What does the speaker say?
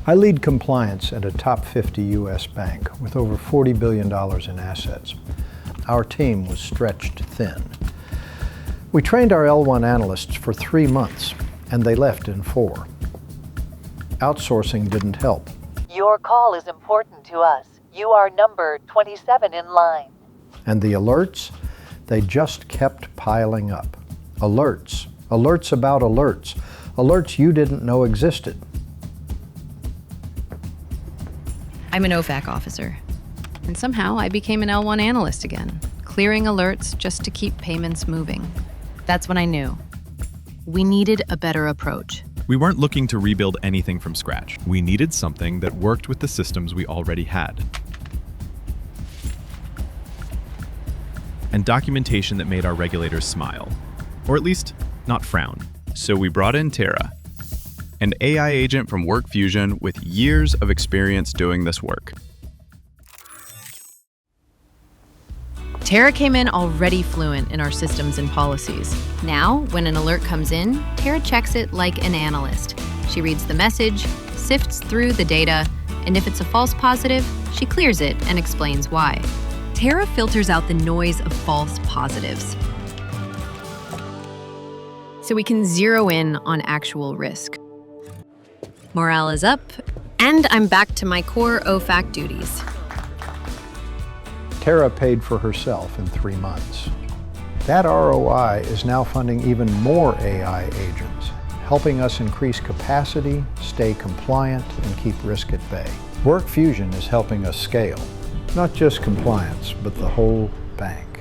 I lead compliance at a top 50 U.S. bank with over $40 billion in assets. Our team was stretched thin. We trained our L1 analysts for 3 months, and they left in 4. Outsourcing didn't help. Your call is important to us. You are number 27 in line. And the alerts, they just kept piling up. Alerts, alerts about alerts, alerts you didn't know existed. I'm an OFAC officer, and somehow I became an L1 analyst again, clearing alerts just to keep payments moving. That's when I knew we needed a better approach. We weren't looking to rebuild anything from scratch. We needed something that worked with the systems we already had. And documentation that made our regulators smile, or at least not frown. So we brought in Tara, an AI agent from WorkFusion with years of experience doing this work. Tara came in already fluent in our systems and policies. Now, when an alert comes in, Tara checks it like an analyst. She reads the message, sifts through the data, and if it's a false positive, she clears it and explains why. Tara filters out the noise of false positives, so we can zero in on actual risk. Morale is up, and I'm back to my core OFAC duties. Tara paid for herself in 3 months. That ROI is now funding even more AI agents, helping us increase capacity, stay compliant, and keep risk at bay. WorkFusion is helping us scale, not just compliance, but the whole bank.